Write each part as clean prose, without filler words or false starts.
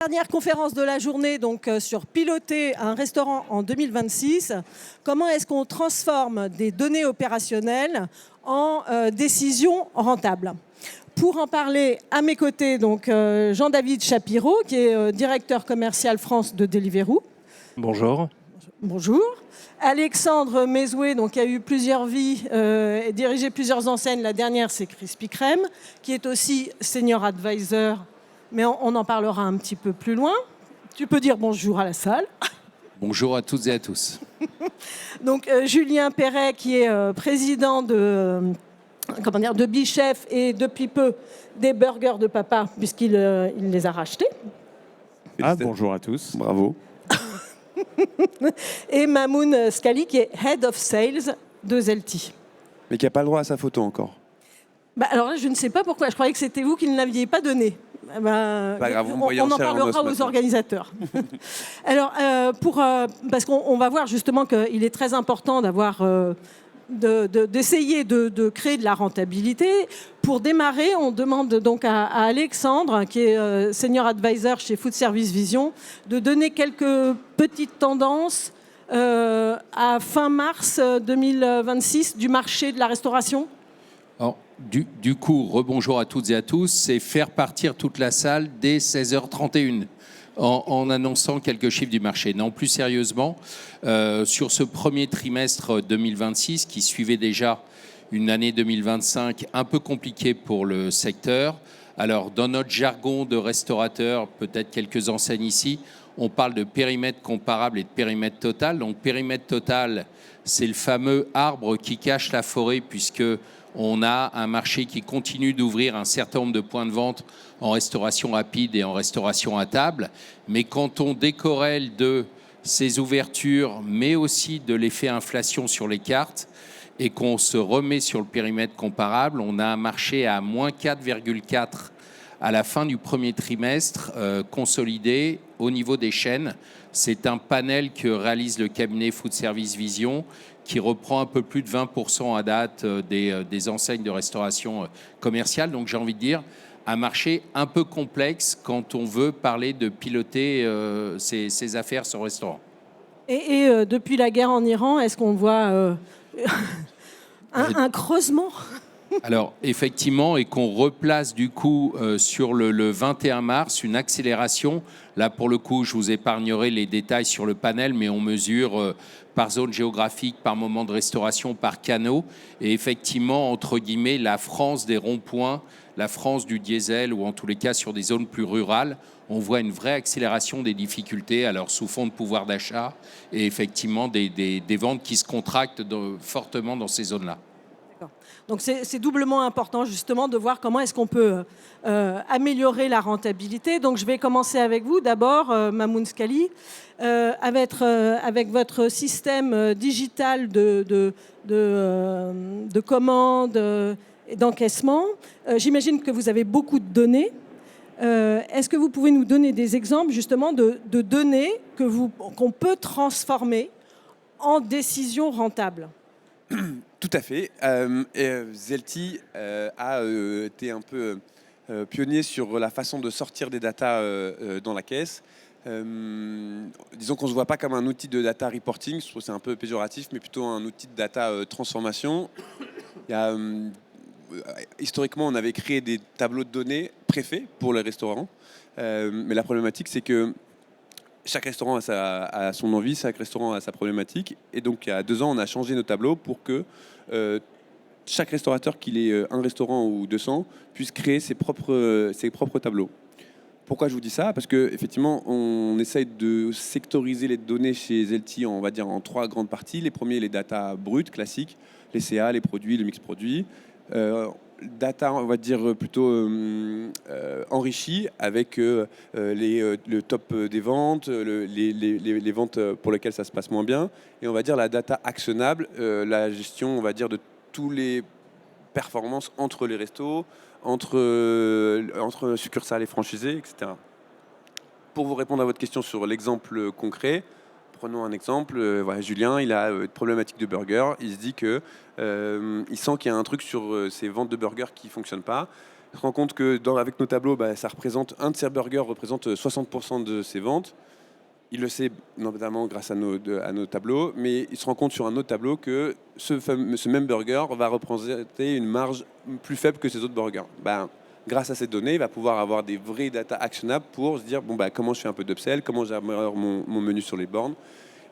Dernière conférence de la journée donc sur piloter un restaurant en 2026. Comment est-ce qu'on transforme des données opérationnelles en décisions rentables? Pour en parler à mes côtés, donc Jean-David Chapiro, qui est directeur commercial France de Deliveroo. Bonjour. Bonjour. Alexandre Mezoué, donc, qui a eu plusieurs vies et dirigé plusieurs enseignes. La dernière, c'est Krispy Kreme, qui est aussi senior advisor. Mais on en parlera un petit peu plus loin. Tu peux dire bonjour à la salle. Bonjour à toutes et à tous. Donc Julien Perret, qui est président de Bichef et depuis peu des Burgers de Papa, puisqu'il il les a rachetés. Bonjour à tous. Bravo. Et Mamoun Scali, qui est Head of Sales de Zelti. Mais qui n'a pas le droit à sa photo encore. Alors là, je ne sais pas pourquoi. Je croyais que c'était vous qui ne l'aviez pas donné. Pas grave, on en parlera aux organisateurs. Alors, parce qu'on va voir justement qu'il est très important d'essayer de créer de la rentabilité. Pour démarrer, on demande donc à Alexandre, qui est senior advisor chez Food Service Vision, de donner quelques petites tendances à fin mars 2026 du marché de la restauration. Alors, du coup, rebonjour à toutes et à tous, c'est faire partir toute la salle dès 16h31 en annonçant quelques chiffres du marché. Non, plus sérieusement, sur ce premier trimestre 2026 qui suivait déjà une année 2025 un peu compliquée pour le secteur. Alors, dans notre jargon de restaurateur, peut-être quelques enseignes ici, on parle de périmètre comparable et de périmètre total. Donc, périmètre total, c'est le fameux arbre qui cache la forêt, puisque on a un marché qui continue d'ouvrir un certain nombre de points de vente en restauration rapide et en restauration à table. Mais quand on décorrèle de ces ouvertures, mais aussi de l'effet inflation sur les cartes, et qu'on se remet sur le périmètre comparable, on a un marché à moins 4,4 à la fin du premier trimestre, consolidé au niveau des chaînes. C'est un panel que réalise le cabinet Food Service Vision, qui reprend un peu plus de 20% à date des enseignes de restauration commerciale. Donc j'ai envie de dire, un marché un peu complexe quand on veut parler de piloter ses affaires sur restaurant. Et depuis la guerre en Iran, est-ce qu'on voit un creusement? Alors, effectivement, et qu'on replace du coup sur le 21 mars, une accélération. Là, pour le coup, je vous épargnerai les détails sur le panel, mais on mesure par zone géographique, par moment de restauration, par canaux. Et effectivement, entre guillemets, la France des ronds-points, la France du diesel, ou en tous les cas sur des zones plus rurales, on voit une vraie accélération des difficultés, alors sous fond de pouvoir d'achat, et effectivement des ventes qui se contractent fortement dans ces zones-là. Donc c'est doublement important justement de voir comment est-ce qu'on peut améliorer la rentabilité. Donc je vais commencer avec vous d'abord, Mamoun Scali, avec votre système digital de commandes et d'encaissement. J'imagine que vous avez beaucoup de données. Est-ce que vous pouvez nous donner des exemples justement de données qu'on peut transformer en décisions rentables? Tout à fait. Zelti a été un peu pionnier sur la façon de sortir des datas dans la caisse. Disons qu'on ne se voit pas comme un outil de data reporting, je trouve que c'est un peu péjoratif, mais plutôt un outil de data transformation. Historiquement, on avait créé des tableaux de données préfaits pour les restaurants, mais la problématique, c'est que chaque restaurant a son envie, chaque restaurant a sa problématique. Et donc, il y a 2 ans, on a changé nos tableaux pour que chaque restaurateur, qu'il ait un restaurant ou 200, puisse créer ses propres tableaux. Pourquoi je vous dis ça? Parce qu'effectivement, on essaye de sectoriser les données chez Zelti, on va dire, en 3 grandes parties. Les premiers, les data brutes, classiques, les CA, les produits, le mix produit. Data, on va dire, plutôt enrichie avec le top des ventes, les ventes pour lesquelles ça se passe moins bien. Et on va dire la data actionnable, la gestion, on va dire, de tous les performances entre les restos, entre succursales et franchisés, etc. Pour vous répondre à votre question sur l'exemple concret, prenons un exemple. Voilà, Julien, il a une problématique de burger. Il se dit que il sent qu'il y a un truc sur ses ventes de burgers qui ne fonctionne pas. se rend compte que avec nos tableaux, ça représente, un de ces burgers représente 60% de ses ventes. Il le sait notamment grâce à nos tableaux, mais il se rend compte sur un autre tableau que ce même burger va représenter une marge plus faible que ces autres burgers. Grâce à ces données, il va pouvoir avoir des vraies data actionnables pour se dire comment je fais un peu d'upsell, comment j'améliore mon menu sur les bornes.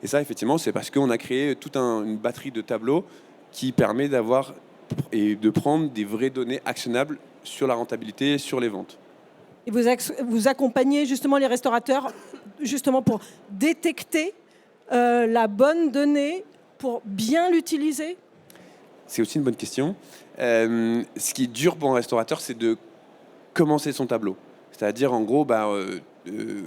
Et ça, effectivement, c'est parce qu'on a créé toute une batterie de tableaux qui permet d'avoir et de prendre des vraies données actionnables sur la rentabilité, sur les ventes. Et vous accompagnez justement les restaurateurs justement pour détecter la bonne donnée, pour bien l'utiliser? C'est aussi une bonne question. Ce qui est dur pour un restaurateur, c'est de commencer son tableau. C'est-à-dire, en gros,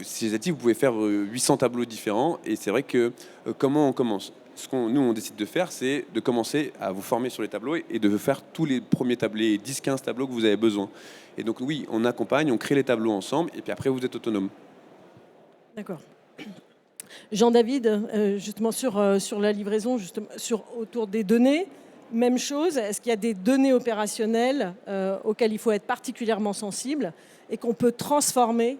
si vous êtes dit, vous pouvez faire 800 tableaux différents. Et c'est vrai que comment on commence? Ce nous, on décide de faire, c'est de commencer à vous former sur les tableaux et de faire tous les premiers tableaux, 10-15 tableaux que vous avez besoin. Et donc, oui, on accompagne, on crée les tableaux ensemble, et puis après, vous êtes autonome. D'accord. Jean-David, justement sur la livraison, autour des données, même chose. Est-ce qu'il y a des données opérationnelles auxquelles il faut être particulièrement sensible et qu'on peut transformer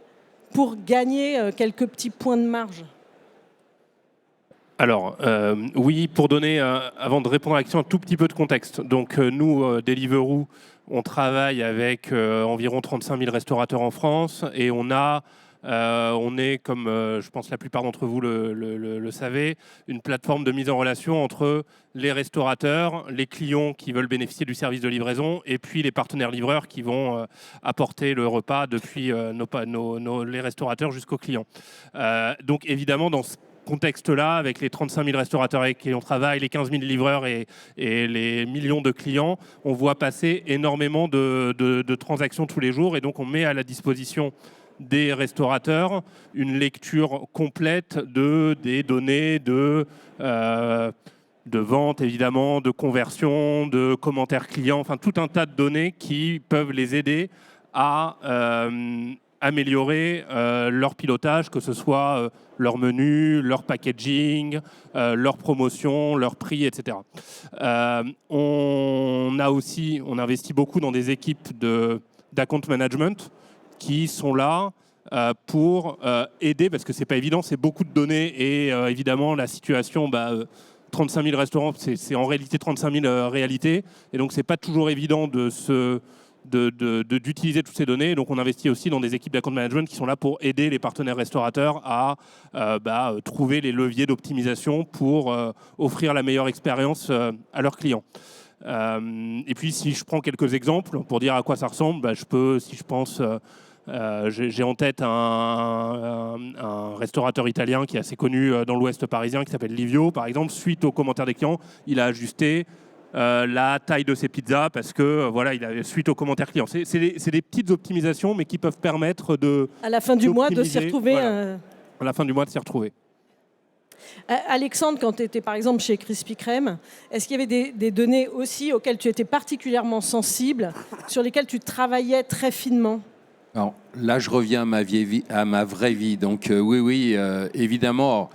pour gagner quelques petits points de marge? Alors, oui, pour donner, avant de répondre à la question, un tout petit peu de contexte. Donc, nous, Deliveroo, on travaille avec environ 35 000 restaurateurs en France et on est, comme je pense la plupart d'entre vous le savez, une plateforme de mise en relation entre les restaurateurs, les clients qui veulent bénéficier du service de livraison et puis les partenaires livreurs qui vont apporter le repas depuis les restaurateurs jusqu'aux clients. Donc évidemment, dans ce contexte-là, avec les 35 000 restaurateurs avec qui on travaille, les 15 000 livreurs et les millions de clients, on voit passer énormément de transactions tous les jours et donc on met à la disposition des restaurateurs une lecture complète des données de vente, évidemment, de conversion, de commentaires clients, enfin tout un tas de données qui peuvent les aider à améliorer leur pilotage, que ce soit leur menu, leur packaging, leur promotion, leur prix, etc. On investit beaucoup dans des équipes d'account management qui sont là pour aider, parce que c'est pas évident, c'est beaucoup de données et évidemment la situation, 35 000 restaurants, c'est en réalité 35 000 réalités, et donc c'est pas toujours évident d'utiliser toutes ces données. Donc on investit aussi dans des équipes d'account management qui sont là pour aider les partenaires restaurateurs à trouver les leviers d'optimisation pour offrir la meilleure expérience à leurs clients. Et puis si je prends quelques exemples pour dire à quoi ça ressemble, j'ai en tête un restaurateur italien qui est assez connu dans l'Ouest parisien qui s'appelle Livio, par exemple. Suite aux commentaires des clients, il a ajusté la taille de ses pizzas parce que suite aux commentaires clients. C'est des petites optimisations, mais qui peuvent permettre à la fin du mois de s'y retrouver. À la fin du mois de s'y retrouver. Alexandre, quand tu étais par exemple chez Krispy Kreme, est-ce qu'il y avait des données aussi auxquelles tu étais particulièrement sensible, sur lesquelles tu travaillais très finement? Alors là, je reviens à ma vraie vie. Donc oui, évidemment,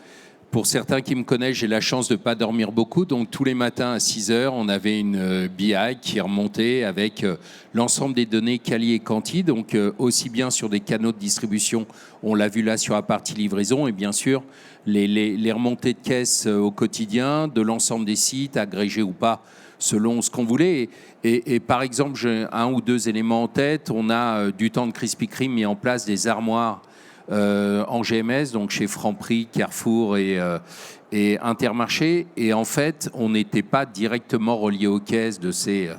pour certains qui me connaissent, j'ai la chance de ne pas dormir beaucoup. Donc tous les matins à 6 heures, on avait une BI qui remontait avec l'ensemble des données quali et quanti. Donc aussi bien sur des canaux de distribution, on l'a vu là sur la partie livraison, et bien sûr les remontées de caisse au quotidien de l'ensemble des sites, agrégés ou pas, selon ce qu'on voulait. Et par exemple, j'ai un ou deux éléments en tête. On a, du temps de Krispy Kreme, mis en place des armoires en GMS, donc chez Franprix, Carrefour et Intermarché. Et en fait, on n'était pas directement relié aux caisses de ces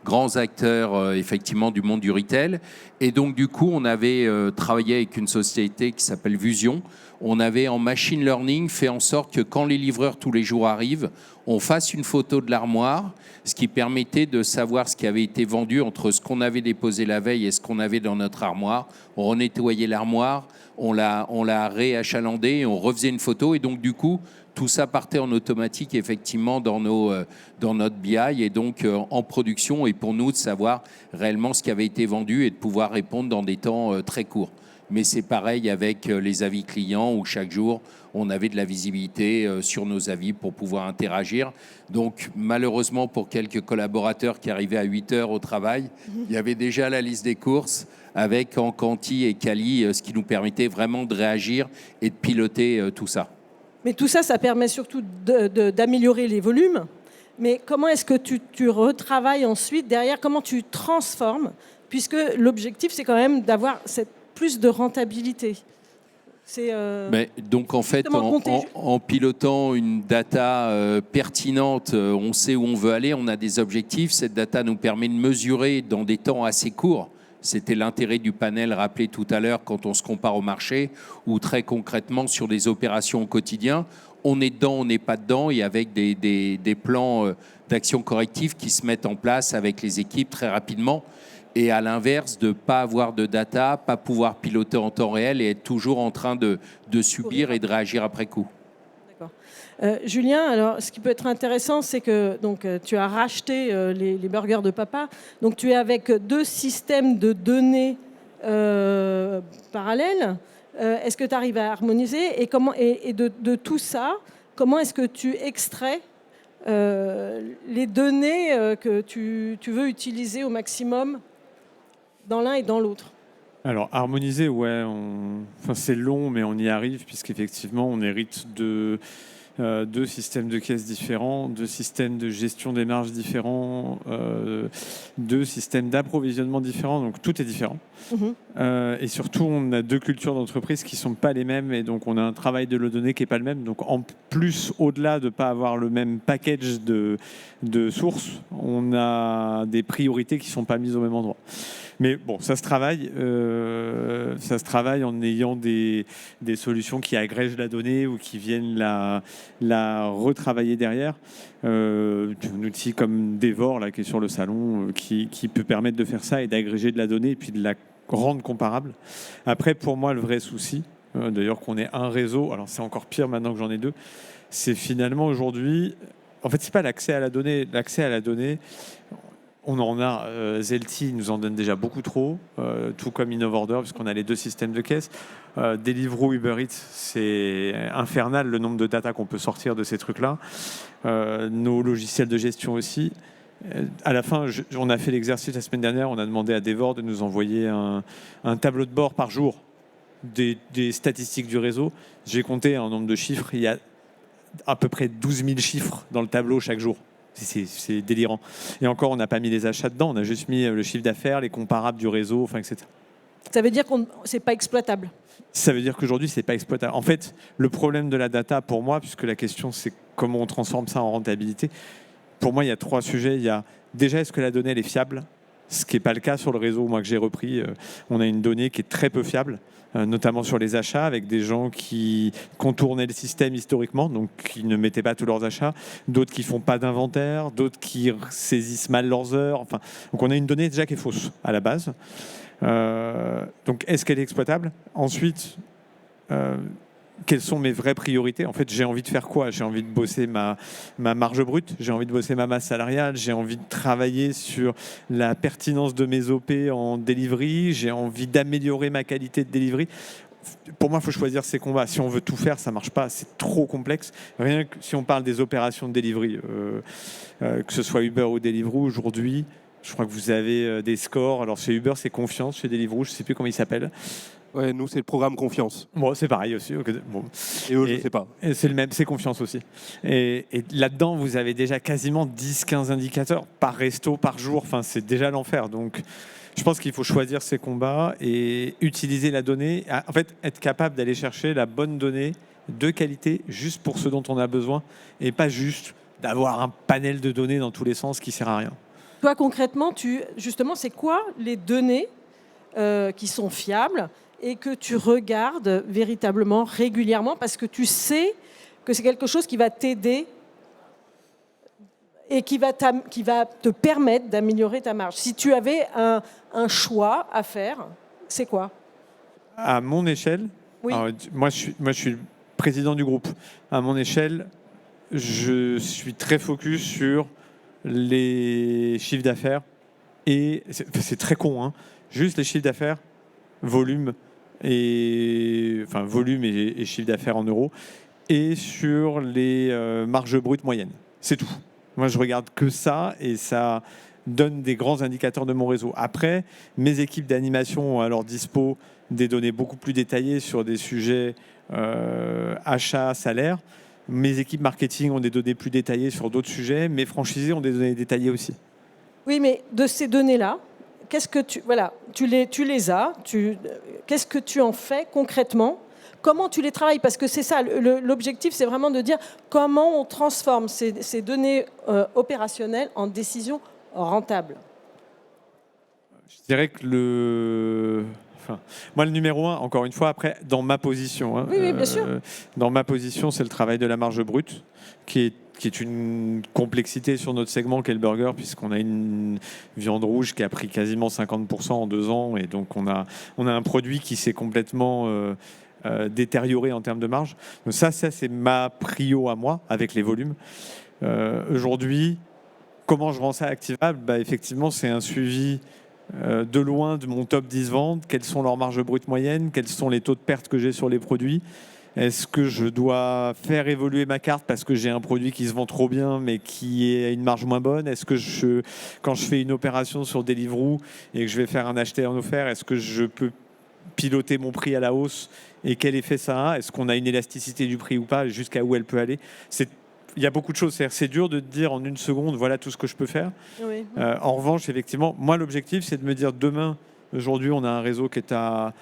grands acteurs, effectivement, du monde du retail. Et donc, du coup, on avait travaillé avec une société qui s'appelle Vusion. On avait, en machine learning, fait en sorte que quand les livreurs tous les jours arrivent, on fasse une photo de l'armoire, ce qui permettait de savoir ce qui avait été vendu entre ce qu'on avait déposé la veille et ce qu'on avait dans notre armoire. On renettoyait l'armoire, on l'a réachalandée, on refaisait une photo. Et donc, du coup, tout ça partait en automatique, effectivement, dans notre BI et donc en production. Et pour nous, de savoir réellement ce qui avait été vendu et de pouvoir répondre dans des temps très courts. mais c'est pareil avec les avis clients où chaque jour, on avait de la visibilité sur nos avis pour pouvoir interagir. Donc, malheureusement, pour quelques collaborateurs qui arrivaient à 8 heures au travail, il y avait déjà la liste des courses avec Encanti et Cali, ce qui nous permettait vraiment de réagir et de piloter tout ça. Mais tout ça, ça permet surtout d'améliorer les volumes. Mais comment est-ce que tu retravailles ensuite derrière? Comment tu transformes? Puisque l'objectif, c'est quand même d'avoir plus de rentabilité. Donc en fait, en pilotant une data pertinente, on sait où on veut aller, on a des objectifs. Cette data nous permet de mesurer dans des temps assez courts. C'était l'intérêt du panel rappelé tout à l'heure quand on se compare au marché, ou très concrètement sur des opérations au quotidien. On est dedans, on n'est pas dedans, et avec des plans d'action corrective qui se mettent en place avec les équipes très rapidement. Et à l'inverse, de ne pas avoir de data, pas pouvoir piloter en temps réel et être toujours en train de subir et de réagir après coup. D'accord. Julien, alors, ce qui peut être intéressant, c'est que tu as racheté les burgers de papa. Donc tu es avec 2 systèmes de données parallèles. Est-ce que tu arrives à harmoniser et de tout ça, comment est-ce que tu extrais les données que tu veux utiliser au maximum dans l'un et dans l'autre? Alors, harmoniser, ouais, c'est long, mais on y arrive, puisqu'effectivement, on hérite de 2 systèmes de caisse différents, 2 systèmes de gestion des marges différents, 2 systèmes d'approvisionnement différents, donc tout est différent. Et surtout, on a 2 cultures d'entreprise qui ne sont pas les mêmes, et donc on a un travail de la donnée qui n'est pas le même. Donc en plus, au-delà de ne pas avoir le même package de sources, on a des priorités qui ne sont pas mises au même endroit. Mais bon, ça se travaille en ayant des solutions qui agrègent la donnée ou qui viennent la retravailler derrière. Un outil comme Devor, là, qui est sur le salon, qui peut permettre de faire ça et d'agréger de la donnée et puis de la rendre comparable. Après, pour moi, le vrai souci, d'ailleurs qu'on ait un réseau, alors c'est encore pire maintenant que j'en ai 2, c'est finalement aujourd'hui, en fait, c'est pas l'accès à la donnée. L'accès à la donnée, on en a, Zelti nous en donne déjà beaucoup trop, tout comme InnovOrder, puisqu'on a les 2 systèmes de caisse. Deliveroo, Uber Eats, c'est infernal le nombre de data qu'on peut sortir de ces trucs-là. Nos logiciels de gestion aussi. À la fin, on a fait l'exercice la semaine dernière, on a demandé à Devor de nous envoyer un tableau de bord par jour des statistiques du réseau. J'ai compté un nombre de chiffres, il y a à peu près 12 000 chiffres dans le tableau chaque jour. C'est délirant. Et encore, on n'a pas mis les achats dedans, on a juste mis le chiffre d'affaires, les comparables du réseau, enfin, etc. Ça veut dire que c'est pas exploitable? Ça veut dire qu'aujourd'hui, c'est pas exploitable. En fait, le problème de la data, pour moi, puisque la question, c'est comment on transforme ça en rentabilité, pour moi, il y a 3 sujets. Il y a déjà, est-ce que la donnée elle est fiable? Ce qui n'est pas le cas sur le réseau, moi, que j'ai repris. On a une donnée qui est très peu fiable, notamment sur les achats, avec des gens qui contournaient le système historiquement, donc qui ne mettaient pas tous leurs achats, d'autres qui ne font pas d'inventaire, d'autres qui saisissent mal leurs heures. Enfin, donc on a une donnée déjà qui est fausse à la base. Donc est-ce qu'elle est exploitable? Ensuite, quelles sont mes vraies priorités? En fait, j'ai envie de faire quoi? J'ai envie de bosser ma marge brute, j'ai envie de bosser ma masse salariale, j'ai envie de travailler sur la pertinence de mes OP en delivery, j'ai envie d'améliorer ma qualité de delivery. Pour moi, il faut choisir ses combats. Si on veut tout faire, ça ne marche pas, c'est trop complexe. Rien que si on parle des opérations de delivery, que ce soit Uber ou Deliveroo, aujourd'hui, je crois que vous avez des scores. Alors chez Uber, c'est Confiance, chez Deliveroo, je ne sais plus comment il s'appelle. Ouais, nous, c'est le programme Confiance. Bon, c'est pareil aussi. Bon. Et eux, je ne sais pas. C'est le même, c'est Confiance aussi. Et là-dedans, vous avez déjà quasiment 10-15 indicateurs par resto, par jour. Enfin, c'est déjà l'enfer. Donc, je pense qu'il faut choisir ses combats et utiliser la donnée. En fait, être capable d'aller chercher la bonne donnée de qualité juste pour ce dont on a besoin et pas juste d'avoir un panel de données dans tous les sens qui ne sert à rien. Toi, concrètement, justement, c'est quoi les données qui sont fiables et que tu regardes véritablement régulièrement parce que tu sais que c'est quelque chose qui va t'aider et qui va te permettre d'améliorer ta marge? Si tu avais un choix à faire, c'est quoi? À mon échelle, oui. Alors, moi je suis le président du groupe. À mon échelle, je suis très focus sur les chiffres d'affaires et c'est très con, hein, juste les chiffres d'affaires, volume enfin volume et chiffre d'affaires en euros, et sur les marges brutes moyennes. C'est tout. Moi, je regarde que ça et ça donne des grands indicateurs de mon réseau. Après, mes équipes d'animation ont à leur dispo des données beaucoup plus détaillées sur des sujets achat, salaire. Mes équipes marketing ont des données plus détaillées sur d'autres sujets. Mes franchisés ont des données détaillées aussi. Oui, mais de ces données-là, qu'est-ce que tu les as, qu'est-ce que tu en fais concrètement? Comment tu les travailles? Parce que c'est ça, l'objectif, c'est vraiment de dire comment on transforme ces données opérationnelles en décisions rentables. Je dirais que moi, le numéro 1, encore une fois, après, dans ma position, Oui, bien sûr. Dans ma position, c'est le travail de la marge brute, qui est une complexité sur notre segment qu'est le burger, puisqu'on a une viande rouge qui a pris quasiment 50% en 2 ans, et donc on a un produit qui s'est complètement détérioré en termes de marge. Donc ça c'est ma prio à moi, avec les volumes. Aujourd'hui, comment je rends ça activable? Effectivement, c'est un suivi de loin de mon top 10 ventes, quelles sont leurs marges brutes moyennes, quels sont les taux de perte que j'ai sur les produits. Est-ce que je dois faire évoluer ma carte parce que j'ai un produit qui se vend trop bien mais qui est à une marge moins bonne? Est-ce que quand je fais une opération sur Deliveroo et que je vais faire un acheter en offert, est-ce que je peux piloter mon prix à la hausse et quel effet ça a? Est-ce qu'on a une élasticité du prix ou pas? Jusqu'à où elle peut aller? Il y a beaucoup de choses. C'est dur de te dire en une seconde, voilà tout ce que je peux faire. Oui. En revanche, effectivement, moi, l'objectif, c'est de me dire demain, aujourd'hui, on a un réseau qui est à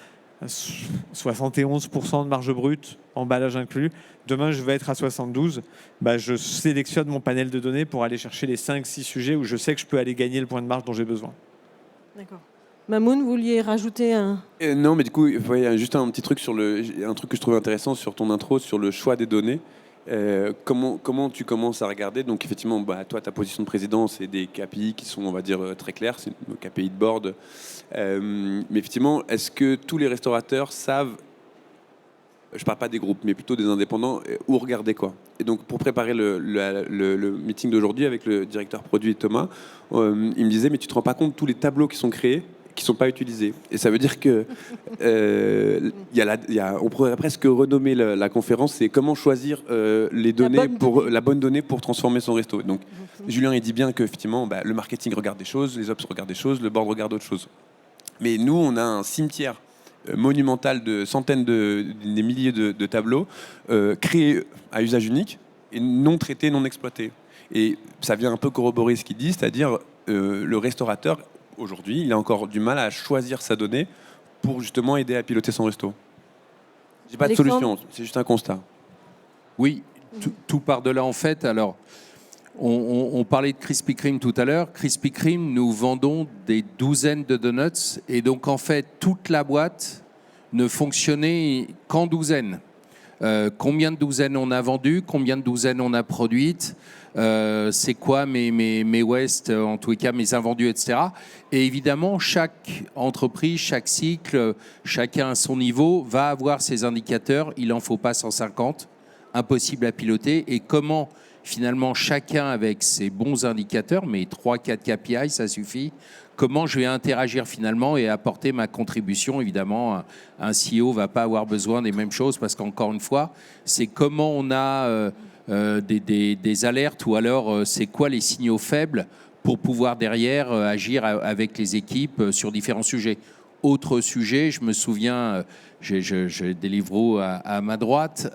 71% de marge brute, emballage inclus. Demain, je vais être à 72%. Je sélectionne mon panel de données pour aller chercher les 5-6 sujets où je sais que je peux aller gagner le point de marge dont j'ai besoin. D'accord. Mamoun, vous vouliez rajouter un... Non, mais du coup, il y a juste un petit truc un truc que je trouvais intéressant sur ton intro, sur le choix des données. Comment tu commences à regarder? Donc effectivement, toi, ta position de président, c'est des KPI qui sont, on va dire, très clairs, c'est une KPI de board. Mais effectivement, est-ce que tous les restaurateurs savent, je parle pas des groupes, mais plutôt des indépendants, où regarder quoi? Et donc pour préparer le meeting d'aujourd'hui avec le directeur produit Thomas, il me disait, mais tu te rends pas compte de tous les tableaux qui sont créés, qui ne sont pas utilisés. Et ça veut dire que on pourrait presque renommer la conférence, c'est comment choisir les données la bonne donnée pour transformer son resto. Donc Julien, il dit bien qu'effectivement, le marketing regarde des choses, les ops regardent des choses, le board regarde d'autres choses. Mais nous, on a un cimetière monumental de centaines des milliers de tableaux créés à usage unique et non traités, non exploités. Et ça vient un peu corroborer ce qu'il dit, c'est-à-dire le restaurateur, aujourd'hui, il a encore du mal à choisir sa donnée pour justement aider à piloter son resto. J'ai pas de solution, c'est juste un constat. Oui, tout part de là en fait. Alors, on parlait de Krispy Kreme tout à l'heure. Krispy Kreme, nous vendons des douzaines de donuts et donc en fait, toute la boîte ne fonctionnait qu'en douzaines. Combien de douzaines on a vendu? Combien de douzaines on a produites? C'est quoi mes West, en tous les cas mes invendus, etc. Et évidemment, chaque entreprise, chaque cycle, chacun à son niveau va avoir ses indicateurs. Il n'en faut pas 150, impossible à piloter. Et comment finalement chacun avec ses bons indicateurs, mes 3-4 KPI, ça suffit, comment je vais interagir finalement et apporter ma contribution. Évidemment, un CEO ne va pas avoir besoin des mêmes choses parce qu'encore une fois, c'est comment on a des alertes ou alors c'est quoi les signaux faibles pour pouvoir derrière agir avec les équipes sur différents sujets. Autre sujet, je me souviens, j'ai Deliveroo à ma droite,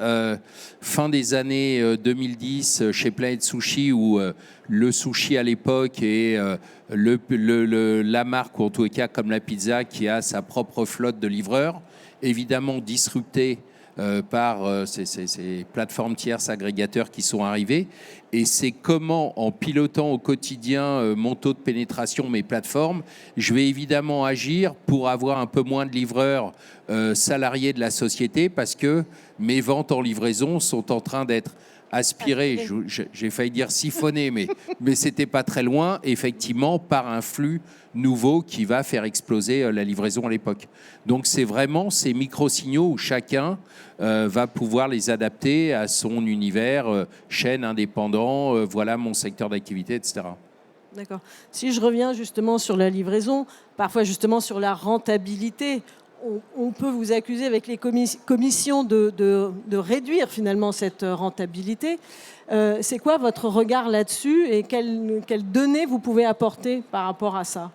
fin des années 2010 chez Planet Sushi où le sushi à l'époque et la marque, ou en tous les cas comme la pizza, qui a sa propre flotte de livreurs, évidemment disruptée par ces plateformes tierces agrégateurs qui sont arrivés. Et c'est comment, en pilotant au quotidien mon taux de pénétration, mes plateformes, je vais évidemment agir pour avoir un peu moins de livreurs salariés de la société parce que mes ventes en livraison sont en train d'être aspirées, j'ai failli dire siphonnées, mais c'était pas très loin, effectivement, par un flux nouveau qui va faire exploser la livraison à l'époque. Donc c'est vraiment ces micro-signaux où chacun va pouvoir les adapter à son univers, chaîne, indépendant, voilà mon secteur d'activité, etc. D'accord. Si je reviens justement sur la livraison, parfois justement sur la rentabilité, on peut vous accuser avec les commissions de réduire finalement cette rentabilité. C'est quoi votre regard là-dessus et quelles données vous pouvez apporter par rapport à ça ?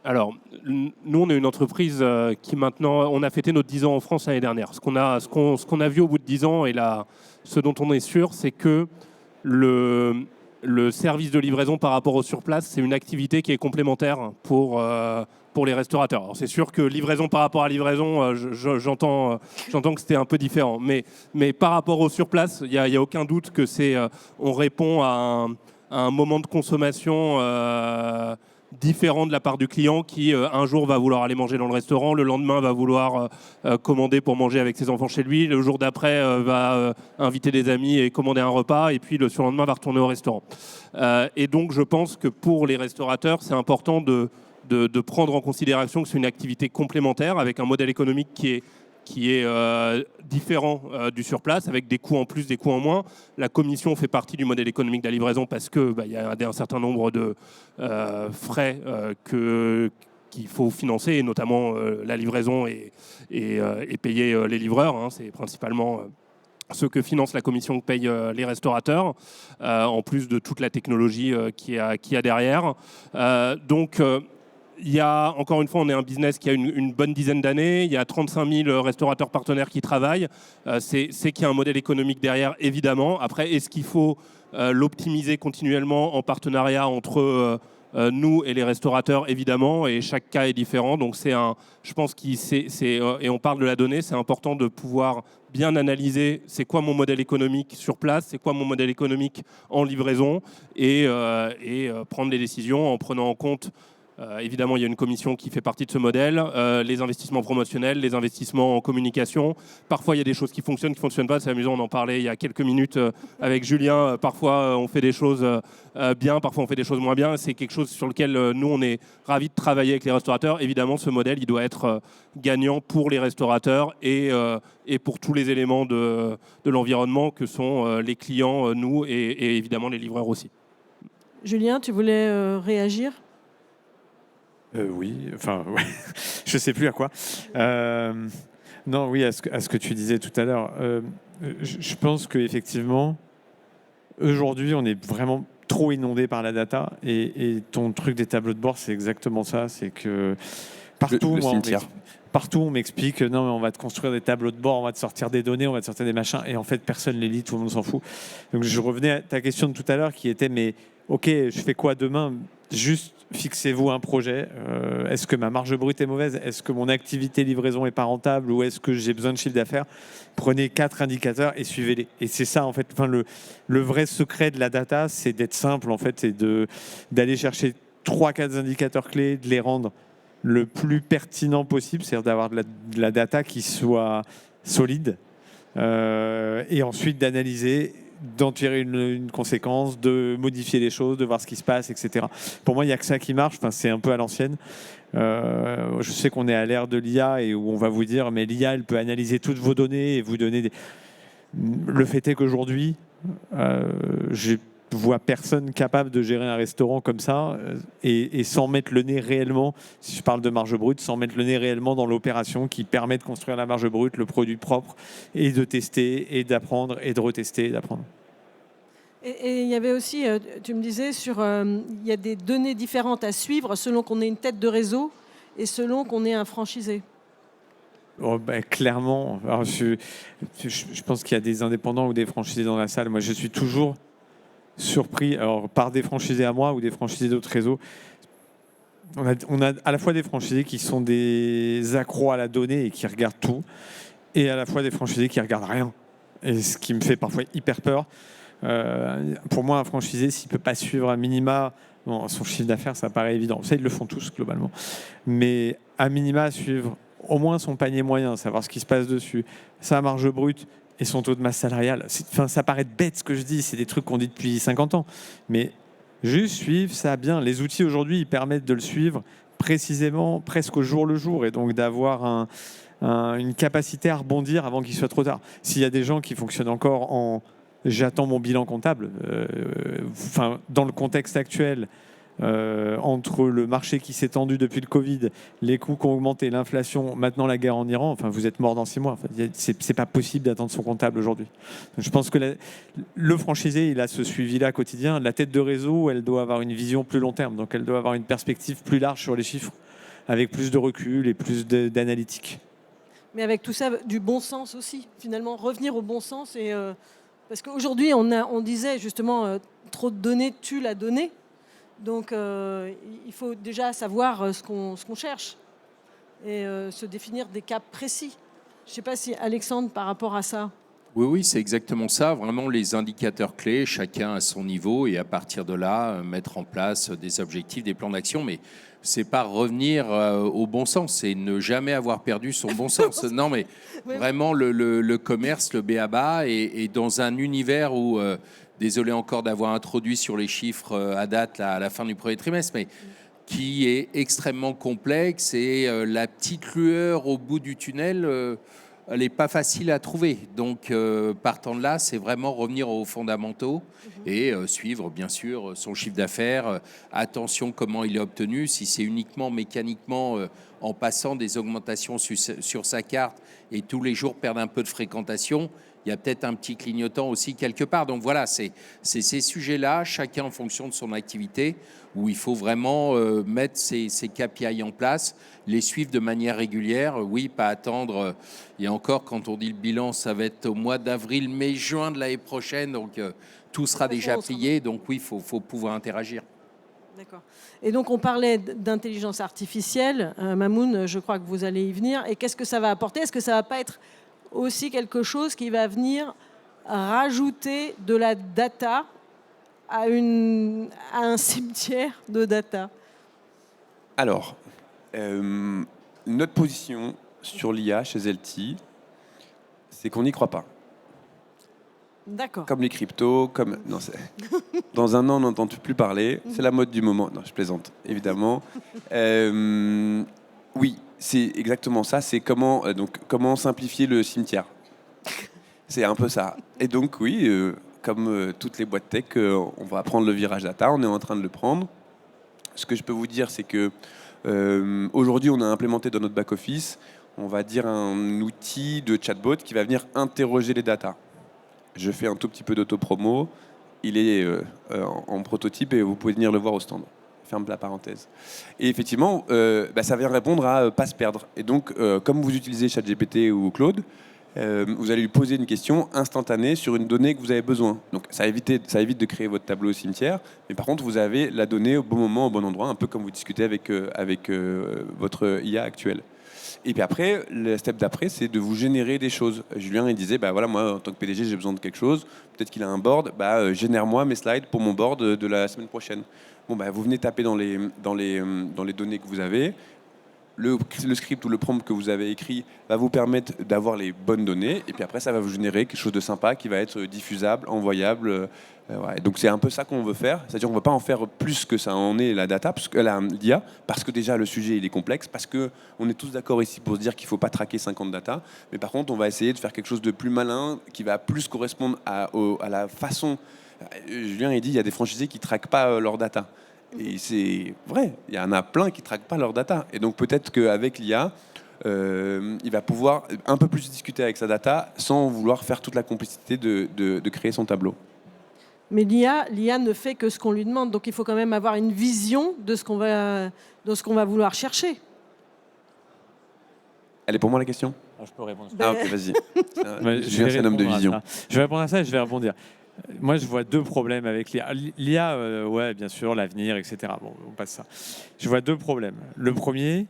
Alors, nous, on est une entreprise qui maintenant, on a fêté nos 10 ans en France l'année dernière. Ce qu'on a vu au bout de 10 ans et là, ce dont on est sûr, c'est que le service de livraison par rapport au surplace, c'est une activité qui est complémentaire pour les restaurateurs. Alors, c'est sûr que livraison par rapport à livraison, j'entends que c'était un peu différent. Mais par rapport au surplace, il n'y a aucun doute que on répond à un moment de consommation différent de la part du client qui un jour va vouloir aller manger dans le restaurant, le lendemain va vouloir commander pour manger avec ses enfants chez lui, le jour d'après va inviter des amis et commander un repas, et puis le surlendemain va retourner au restaurant. Et donc je pense que pour les restaurateurs, c'est important de prendre en considération que c'est une activité complémentaire avec un modèle économique qui est différent du surplace, avec des coûts en plus, des coûts en moins. La commission fait partie du modèle économique de la livraison parce qu'il y a un certain nombre de frais qu'il faut financer, et notamment la livraison et payer les livreurs. Hein. C'est principalement ce que finance la commission que payent les restaurateurs, en plus de toute la technologie qu'il y a derrière. Il y a, encore une fois, on est un business qui a une bonne dizaine d'années. Il y a 35 000 restaurateurs partenaires qui travaillent. C'est qu'il y a un modèle économique derrière, évidemment. Après, est-ce qu'il faut l'optimiser continuellement en partenariat entre nous et les restaurateurs, évidemment, et chaque cas est différent. Donc, je pense et on parle de la donnée, c'est important de pouvoir bien analyser c'est quoi mon modèle économique sur place, c'est quoi mon modèle économique en livraison, et prendre des décisions en prenant en compte. Évidemment, il y a une commission qui fait partie de ce modèle, les investissements promotionnels, les investissements en communication. Parfois, il y a des choses qui fonctionnent pas. C'est amusant, on en parlait il y a quelques minutes avec Julien. Parfois, on fait des choses bien, parfois on fait des choses moins bien. C'est quelque chose sur lequel nous, on est ravis de travailler avec les restaurateurs. Évidemment, ce modèle, il doit être gagnant pour les restaurateurs et pour tous les éléments de l'environnement que sont les clients, nous, et évidemment les livreurs aussi. Julien, tu voulais réagir ? Oui, enfin, ouais. Je ne sais plus à quoi. Non, oui, à ce que tu disais tout à l'heure. Je pense qu'effectivement, aujourd'hui, on est vraiment trop inondé par la data. Et ton truc des tableaux de bord, c'est exactement ça. C'est que partout, on m'explique non, mais on va te construire des tableaux de bord, on va te sortir des données, on va te sortir des machins. Et en fait, personne ne les lit, tout le monde s'en fout. Donc, je revenais à ta question de tout à l'heure qui était, mais OK, je fais quoi demain ? Juste fixez-vous un projet. Est-ce que ma marge brute est mauvaise ? Est-ce que mon activité livraison est pas rentable ? Ou est-ce que j'ai besoin de chiffre d'affaires ? Prenez 4 indicateurs et suivez-les. Et c'est ça, en fait, le vrai secret de la data, c'est d'être simple, en fait, et d'aller chercher 3-4 indicateurs clés, de les rendre le plus pertinent possible, c'est-à-dire d'avoir de la data qui soit solide, et ensuite d'analyser, d'en tirer une conséquence, de modifier les choses, de voir ce qui se passe, etc. Pour moi, il n'y a que ça qui marche. Enfin, c'est un peu à l'ancienne. Je sais qu'on est à l'ère de l'IA et où on va vous dire, mais l'IA, elle peut analyser toutes vos données et vous donner des... Le fait est qu'aujourd'hui, je vois personne capable de gérer un restaurant comme ça et sans mettre le nez réellement, si je parle de marge brute, sans mettre le nez réellement dans l'opération qui permet de construire la marge brute, le produit propre, et de tester, et d'apprendre, et de retester, et d'apprendre. Et il y avait aussi, tu me disais, il y a des données différentes à suivre selon qu'on est une tête de réseau et selon qu'on est un franchisé. Oh, ben, clairement. Alors, je pense qu'il y a des indépendants ou des franchisés dans la salle. Moi, je suis toujours surpris par des franchisés à moi ou des franchisés d'autres réseaux. On a à la fois des franchisés qui sont des accros à la donnée et qui regardent tout, et à la fois des franchisés qui regardent rien. Et ce qui me fait parfois hyper peur. Pour moi, un franchisé, s'il ne peut pas suivre à minima son chiffre d'affaires, ça paraît évident. Ça, ils le font tous globalement. Mais à minima, suivre au moins son panier moyen, savoir ce qui se passe dessus, sa marge brute et son taux de masse salariale. Ça paraît bête ce que je dis, c'est des trucs qu'on dit depuis 50 ans. Mais juste suivre ça bien. Les outils aujourd'hui, ils permettent de le suivre précisément, presque au jour le jour, et donc d'avoir une capacité à rebondir avant qu'il soit trop tard. S'il y a des gens qui fonctionnent encore en « j'attends mon bilan comptable », dans le contexte actuel, entre le marché qui s'est tendu depuis le Covid, les coûts qui ont augmenté, l'inflation, maintenant la guerre en Iran, enfin, vous êtes mort dans 6 mois. Enfin, c'est pas possible d'attendre son comptable aujourd'hui. Donc, je pense que le franchisé, il a ce suivi-là quotidien. La tête de réseau, elle doit avoir une vision plus long terme. Donc elle doit avoir une perspective plus large sur les chiffres, avec plus de recul et plus d'analytique. Mais avec tout ça, du bon sens aussi. Finalement, revenir au bon sens. Parce qu'aujourd'hui, on disait justement, trop de données tue la donnée. Donc, il faut déjà savoir ce qu'on cherche et se définir des cas précis. Je ne sais pas si Alexandre, par rapport à ça. Oui, c'est exactement ça. Vraiment, les indicateurs clés, chacun à son niveau, et à partir de là, mettre en place des objectifs, des plans d'action. Mais c'est pas revenir au bon sens, c'est ne jamais avoir perdu son bon sens. Non, mais vraiment, le commerce, le b.a.-ba, est dans un univers où, désolé encore d'avoir introduit sur les chiffres à date là, à la fin du premier trimestre, mais qui est extrêmement complexe et la petite lueur au bout du tunnel, elle n'est pas facile à trouver. Donc, partant de là, c'est vraiment revenir aux fondamentaux et suivre, bien sûr, son chiffre d'affaires. Attention comment il est obtenu. Si c'est uniquement mécaniquement en passant des augmentations sur sa carte et tous les jours perdre un peu de fréquentation, il y a peut-être un petit clignotant aussi quelque part. Donc voilà, c'est ces sujets-là, chacun en fonction de son activité, où il faut vraiment mettre ces KPI en place, les suivre de manière régulière. Oui, pas attendre. Et encore, quand on dit le bilan, ça va être au mois d'avril, mai, juin de l'année prochaine. Donc tout sera déjà plié. Donc oui, il faut pouvoir interagir. D'accord. Et donc, on parlait d'intelligence artificielle. Mamoun, je crois que vous allez y venir. Et qu'est-ce que ça va apporter? Est-ce que ça ne va pas être aussi quelque chose qui va venir rajouter de la data à un cimetière de data? Alors, notre position sur l'IA chez Zelti, c'est qu'on n'y croit pas. D'accord. Comme les cryptos, non, dans un an, on n'entend plus parler. C'est la mode du moment. Non, je plaisante, évidemment. Oui, c'est exactement ça. C'est comment simplifier le cimetière. C'est un peu ça. Et donc, oui, comme toutes les boîtes tech, on va prendre le virage data. On est en train de le prendre. Ce que je peux vous dire, c'est que aujourd'hui, on a implémenté dans notre back-office, on va dire, un outil de chatbot qui va venir interroger les datas. Je fais un tout petit peu d'auto-promo. Il est en prototype et vous pouvez venir le voir au stand. Ferme la parenthèse. Et effectivement, ça vient répondre à pas se perdre. Et donc, comme vous utilisez ChatGPT ou Claude, vous allez lui poser une question instantanée sur une donnée que vous avez besoin. Donc, ça évite de créer votre tableau au cimetière. Mais par contre, vous avez la donnée au bon moment, au bon endroit, un peu comme vous discutez avec votre IA actuelle. Et puis après, le step d'après, c'est de vous générer des choses. Julien, il disait, voilà, moi, en tant que PDG, j'ai besoin de quelque chose. Peut-être qu'il a un board. Génère-moi mes slides pour mon board de la semaine prochaine. Vous venez taper dans les données que vous avez. Le script ou le prompt que vous avez écrit va vous permettre d'avoir les bonnes données. Et puis après, ça va vous générer quelque chose de sympa qui va être diffusable, envoyable. Ouais. Donc c'est un peu ça qu'on veut faire. C'est-à-dire qu'on ne va pas en faire plus que ça en est la data, l'IA, parce que déjà le sujet il est complexe, parce qu'on est tous d'accord ici pour se dire qu'il ne faut pas traquer 50 data. Mais par contre, on va essayer de faire quelque chose de plus malin, qui va plus correspondre à la façon. Julien, il dit il y a des franchisés qui ne traquent pas leur data. Et c'est vrai, il y en a plein qui ne traquent pas leur data. Et donc peut-être qu'avec l'IA, il va pouvoir un peu plus discuter avec sa data sans vouloir faire toute la complexité de créer son tableau. Mais l'IA ne fait que ce qu'on lui demande. Donc il faut quand même avoir une vision de ce qu'on va vouloir chercher. Elle est pour moi la question? Je peux répondre. Ah ok, vas-y. Je vais un homme de vision. Je vais répondre à ça et je vais rebondir. Moi, je vois deux problèmes avec l'IA. L'IA, ouais, bien sûr, l'avenir, etc. Bon, on passe ça. Je vois deux problèmes. Le premier,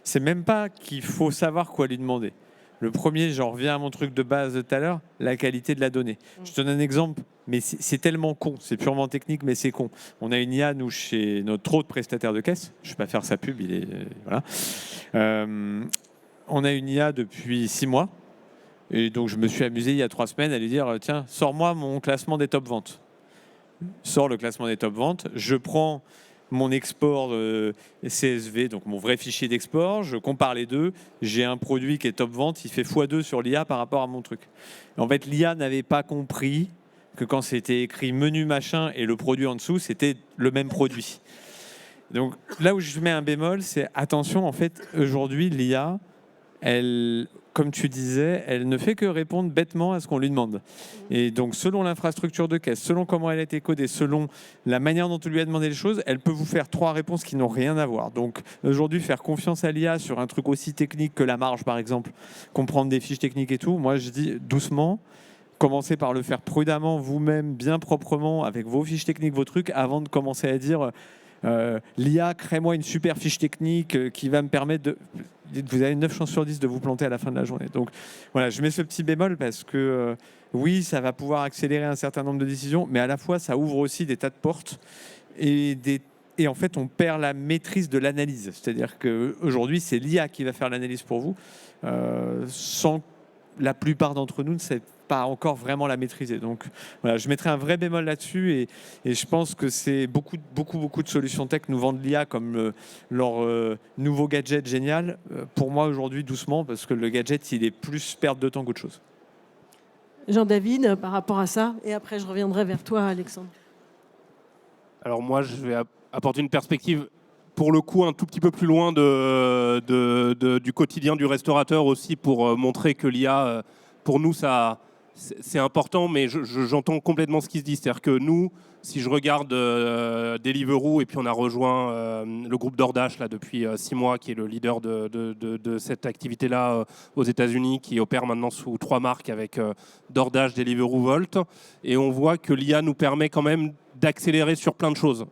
c'est même pas qu'il faut savoir quoi lui demander. Le premier, j'en reviens à mon truc de base de tout à l'heure, la qualité de la donnée. Je te donne un exemple, mais c'est tellement con. C'est purement technique, mais c'est con. On a une IA, nous, chez notre autre prestataire de caisse. Je ne vais pas faire sa pub, il est... Voilà. On a une IA depuis 6 mois. Et donc, je me suis amusé il y a 3 semaines à lui dire, tiens, sors-moi mon classement des top ventes. Sors le classement des top ventes. Je prends mon export CSV, donc mon vrai fichier d'export. Je compare les deux. J'ai un produit qui est top vente. Il fait x2 sur l'IA par rapport à mon truc. Et en fait, l'IA n'avait pas compris que quand c'était écrit menu machin et le produit en dessous, c'était le même produit. Donc là où je mets un bémol, c'est attention, en fait, aujourd'hui, l'IA, elle, comme tu disais, elle ne fait que répondre bêtement à ce qu'on lui demande. Et donc, selon l'infrastructure de caisse, selon comment elle a été codée, selon la manière dont on lui a demandé les choses, elle peut vous faire 3 réponses qui n'ont rien à voir. Donc, aujourd'hui, faire confiance à l'IA sur un truc aussi technique que la marge, par exemple, comprendre des fiches techniques et tout, moi, je dis doucement, commencez par le faire prudemment, vous-même, bien proprement, avec vos fiches techniques, vos trucs, avant de commencer à dire... l'IA, crée-moi une super fiche technique qui va me permettre de... Vous avez 9 chances sur 10 de vous planter à la fin de la journée. Donc voilà, je mets ce petit bémol parce que oui, ça va pouvoir accélérer un certain nombre de décisions, mais à la fois, ça ouvre aussi des tas de portes et en fait, on perd la maîtrise de l'analyse. C'est-à-dire qu'aujourd'hui, c'est l'IA qui va faire l'analyse pour vous, sans la plupart d'entre nous ne savent pas encore vraiment la maîtriser. Donc voilà, je mettrai un vrai bémol là-dessus et je pense que c'est beaucoup de solutions tech nous vendent l'IA comme leur nouveau gadget génial. Pour moi aujourd'hui, doucement, parce que le gadget, il est plus perte de temps qu'autre chose. Jean-David, par rapport à ça, et après je reviendrai vers toi, Alexandre. Alors moi, je vais apporter une perspective pour le coup un tout petit peu plus loin du quotidien du restaurateur aussi, pour montrer que l'IA, pour nous, c'est important, mais j'entends complètement ce qui se dit. C'est-à-dire que nous, si je regarde Deliveroo, et puis on a rejoint le groupe DoorDash là, depuis 6 mois, qui est le leader de cette activité-là aux États-Unis, qui opère maintenant sous 3 marques avec DoorDash, Deliveroo, Wolt. Et on voit que l'IA nous permet quand même d'accélérer sur plein de choses,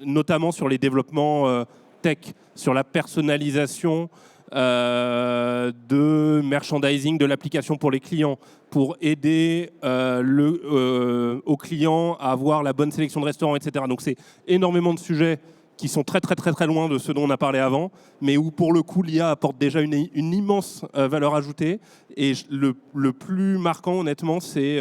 notamment sur les développements tech, sur la personnalisation de merchandising de l'application pour les clients, pour aider aux clients à avoir la bonne sélection de restaurants, etc. Donc c'est énormément de sujets qui sont très loin de ce dont on a parlé avant, mais où pour le coup l'IA apporte déjà une immense valeur ajoutée. Et le plus marquant honnêtement, c'est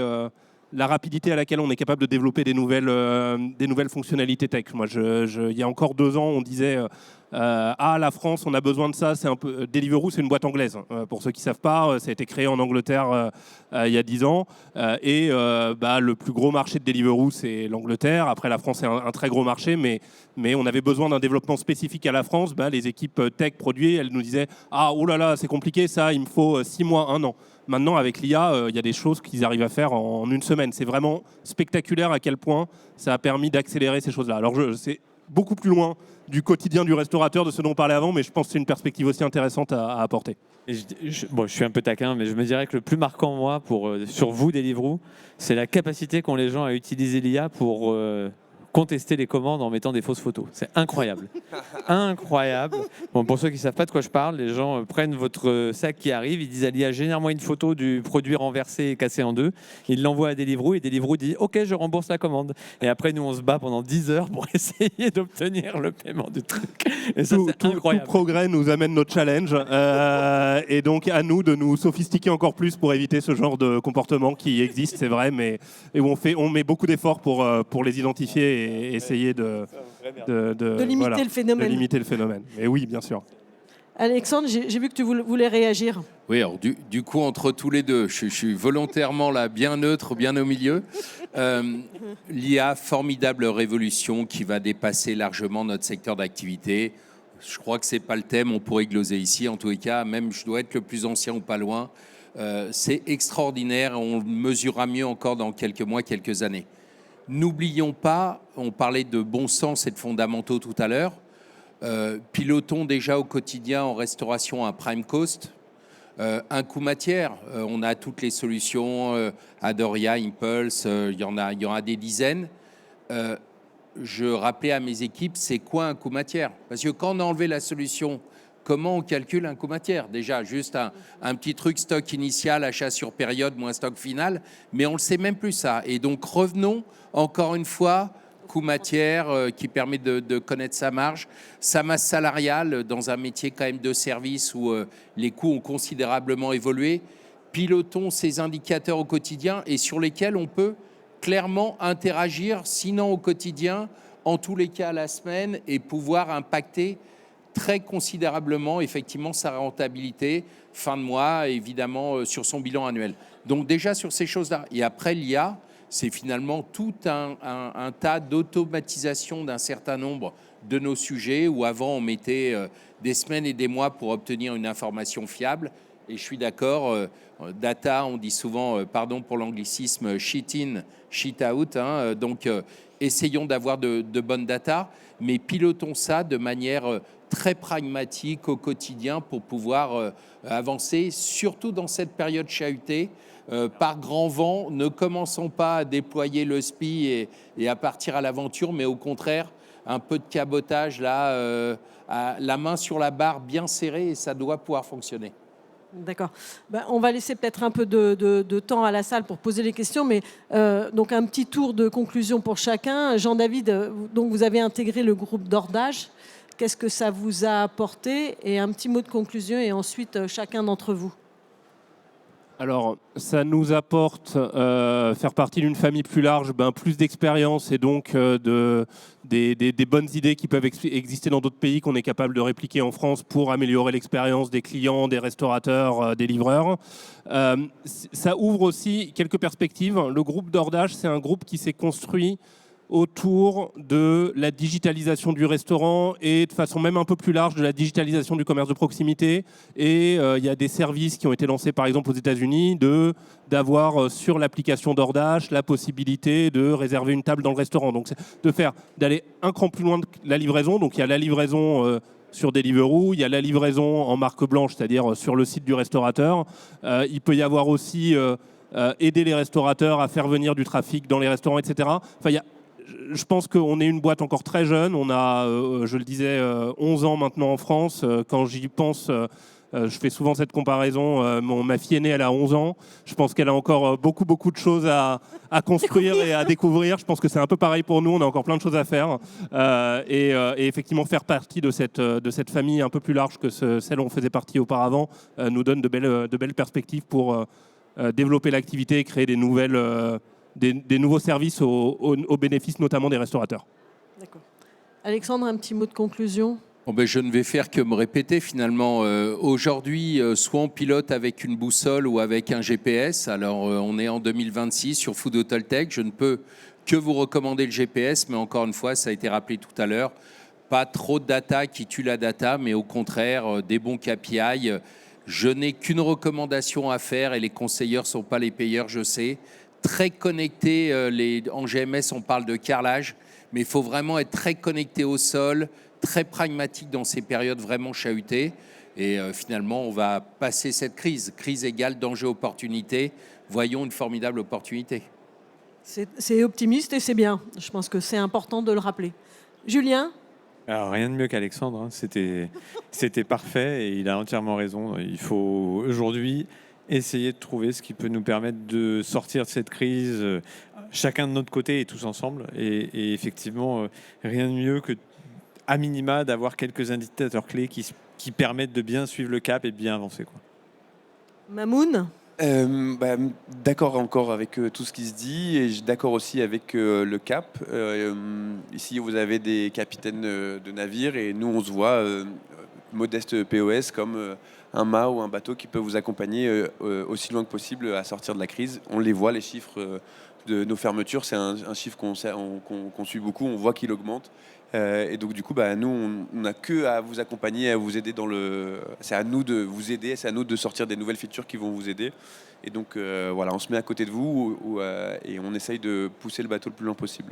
la rapidité à laquelle on est capable de développer des nouvelles fonctionnalités tech. Moi, il y a encore 2 ans, on disait la France, on a besoin de ça. C'est un peu Deliveroo, c'est une boîte anglaise. Pour ceux qui savent pas, ça a été créé en Angleterre il y a 10 ans. Le plus gros marché de Deliveroo, c'est l'Angleterre. Après, la France est un très gros marché, mais on avait besoin d'un développement spécifique à la France. Les équipes tech produits, elles nous disaient oh là là, c'est compliqué ça, il me faut 6 mois, 1 an. Maintenant, avec l'IA, il y a des choses qu'ils arrivent à faire en 1 semaine. C'est vraiment spectaculaire à quel point ça a permis d'accélérer ces choses-là. Alors, c'est beaucoup plus loin du quotidien du restaurateur, de ce dont on parlait avant, mais je pense que c'est une perspective aussi intéressante à apporter. Et je suis un peu taquin, mais je me dirais que le plus marquant, moi, sur vous, Deliveroo, c'est la capacité qu'ont les gens à utiliser l'IA pour contester les commandes en mettant des fausses photos. C'est incroyable. Incroyable. Bon, pour ceux qui ne savent pas de quoi je parle, les gens prennent votre sac qui arrive, ils disent à l'IA, génère-moi une photo du produit renversé et cassé en 2. Ils l'envoient à Deliveroo et Deliveroo dit OK, je rembourse la commande. Et après, nous, on se bat pendant 10 heures pour essayer d'obtenir le paiement du truc. Et ça, c'est incroyable. Tout progrès nous amène notre challenge. Et donc, à nous de nous sophistiquer encore plus pour éviter ce genre de comportement qui existe, c'est vrai, mais et où on met beaucoup d'efforts pour les identifier et essayer de limiter le phénomène. De limiter le phénomène. Mais oui, bien sûr. Alexandre, j'ai vu que tu voulais réagir. Oui, alors du coup, entre tous les deux, je suis volontairement là, bien neutre, bien au milieu. L'IA, formidable révolution qui va dépasser largement notre secteur d'activité. Je crois que ce n'est pas le thème, on pourrait gloser ici. En tous les cas, même je dois être le plus ancien ou pas loin. C'est extraordinaire, on le mesurera mieux encore dans quelques mois, quelques années. N'oublions pas, on parlait de bon sens et de fondamentaux tout à l'heure, pilotons déjà au quotidien en restauration un prime cost, un coût matière. On a toutes les solutions, Adoria, Impulse, il y en a des dizaines. Je rappelais à mes équipes, c'est quoi un coût matière? Parce que quand on a enlevé la solution, comment on calcule un coût matière? Déjà, juste un petit truc, stock initial, achat sur période, moins stock final, mais on ne le sait même plus ça. Et donc revenons encore une fois, coût matière qui permet de connaître sa marge, sa masse salariale dans un métier quand même de service où les coûts ont considérablement évolué. Pilotons ces indicateurs au quotidien et sur lesquels on peut clairement interagir, sinon au quotidien, en tous les cas à la semaine, et pouvoir impacter très considérablement effectivement sa rentabilité fin de mois, évidemment sur son bilan annuel. Donc déjà sur ces choses-là. Et après l'IA, c'est finalement tout un tas d'automatisation d'un certain nombre de nos sujets, où avant on mettait des semaines et des mois pour obtenir une information fiable. Et je suis d'accord, data, on dit souvent, pardon pour l'anglicisme, sheet in, sheet out. Donc essayons d'avoir de bonnes data, mais pilotons ça de manière très pragmatique au quotidien pour pouvoir avancer, surtout dans cette période chahutée. Par grand vent, ne commençons pas à déployer le SPI et à partir à l'aventure, mais au contraire, un peu de cabotage là, la main sur la barre bien serrée, et ça doit pouvoir fonctionner. D'accord. On va laisser peut-être un peu de temps à la salle pour poser les questions, mais donc un petit tour de conclusion pour chacun. Jean-David, donc vous avez intégré le groupe d'Ordage. Qu'est-ce que ça vous a apporté? Et un petit mot de conclusion, et ensuite chacun d'entre vous. Alors, ça nous apporte faire partie d'une famille plus large, plus d'expérience et donc des bonnes idées qui peuvent exister dans d'autres pays qu'on est capable de répliquer en France pour améliorer l'expérience des clients, des restaurateurs, des livreurs. Ça ouvre aussi quelques perspectives. Le groupe d'Ordage, c'est un groupe qui s'est construit autour de la digitalisation du restaurant et de façon même un peu plus large de la digitalisation du commerce de proximité. Et il y a des services qui ont été lancés par exemple aux États-Unis d'avoir sur l'application d'Ordage la possibilité de réserver une table dans le restaurant. Donc d'aller un cran plus loin de la livraison. Donc il y a la livraison sur Deliveroo, il y a la livraison en marque blanche, c'est-à-dire sur le site du restaurateur. Il peut y avoir aussi aider les restaurateurs à faire venir du trafic dans les restaurants, etc. Enfin, je pense qu'on est une boîte encore très jeune. On a, je le disais, 11 ans maintenant en France. Quand j'y pense, je fais souvent cette comparaison. Ma fille aînée, elle a 11 ans. Je pense qu'elle a encore beaucoup de choses à construire et à découvrir. Je pense que c'est un peu pareil pour nous. On a encore plein de choses à faire. Et effectivement, faire partie de cette famille un peu plus large que celle où on faisait partie auparavant nous donne de belles perspectives pour développer l'activité et créer des nouveaux services au bénéfice notamment des restaurateurs. D'accord. Alexandre, un petit mot de conclusion? Je ne vais faire que me répéter finalement. Aujourd'hui, soit on pilote avec une boussole ou avec un GPS. Alors, on est en 2026 sur Food Hotel Tech. Je ne peux que vous recommander le GPS, mais encore une fois, ça a été rappelé tout à l'heure, pas trop de data qui tue la data, mais au contraire, des bons KPI. Je n'ai qu'une recommandation à faire et les conseilleurs ne sont pas les payeurs, je sais. Très connecté, en GMS on parle de carrelage, mais il faut vraiment être très connecté au sol, très pragmatique dans ces périodes vraiment chahutées. Et finalement, on va passer cette crise. Crise égale danger-opportunité. Voyons une formidable opportunité. C'est optimiste et c'est bien. Je pense que c'est important de le rappeler. Julien? Alors, rien de mieux qu'Alexandre. Hein. C'était parfait et il a entièrement raison. Il faut aujourd'hui essayer de trouver ce qui peut nous permettre de sortir de cette crise, chacun de notre côté et tous ensemble. Et effectivement, rien de mieux que, à minima, d'avoir quelques indicateurs clés qui permettent de bien suivre le cap et de bien avancer, quoi. Mamoun? D'accord encore avec tout ce qui se dit et d'accord aussi avec le cap. Ici, vous avez des capitaines de navires et nous, on se voit modeste POS comme un mât ou un bateau qui peut vous accompagner aussi loin que possible à sortir de la crise. On les voit, les chiffres de nos fermetures. C'est un chiffre qu'on suit beaucoup. On voit qu'il augmente. Et donc, du coup, nous, on n'a que à vous accompagner, à vous aider c'est à nous de vous aider, c'est à nous de sortir des nouvelles features qui vont vous aider. Et donc, voilà, on se met à côté de vous et on essaye de pousser le bateau le plus loin possible.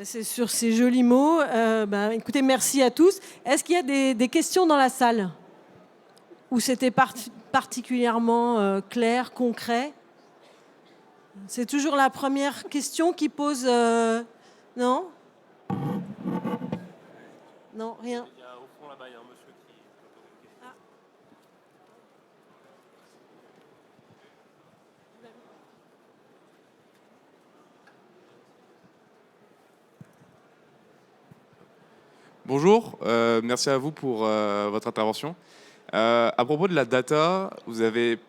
C'est sur ces jolis mots. Écoutez, merci à tous. Est-ce qu'il y a des questions dans la salle? Où c'était particulièrement clair, concret? C'est toujours la première question qui pose... Non? Non, rien. Il y a, au fond là-bas, il y a un monsieur qui... Bonjour, merci à vous pour votre intervention. À propos de la data, vous avez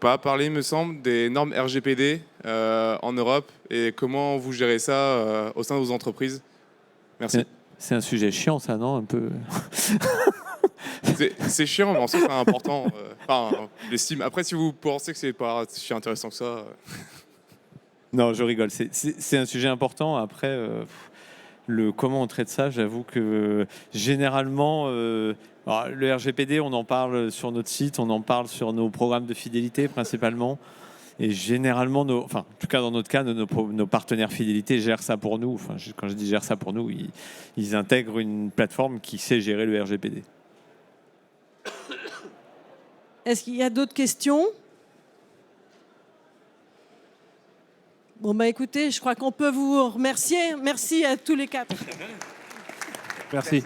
pas parlé, me semble, des normes RGPD en Europe et comment vous gérez ça au sein de vos entreprises. Merci. C'est un sujet chiant, ça, non? Un peu. C'est chiant, mais en soi, c'est important. J'estime. Après, si vous pensez que c'est pas si intéressant que ça. Non, je rigole. C'est un sujet important. Après, comment on traite ça, j'avoue que généralement, alors, le RGPD, on en parle sur notre site, on en parle sur nos programmes de fidélité principalement. Et généralement, en tout cas dans notre cas, nos partenaires fidélité gèrent ça pour nous. Enfin, quand je dis gèrent ça pour nous, ils intègrent une plateforme qui sait gérer le RGPD. Est-ce qu'il y a d'autres questions? Bon, bah écoutez, je crois qu'on peut vous remercier. Merci à tous les quatre. Merci.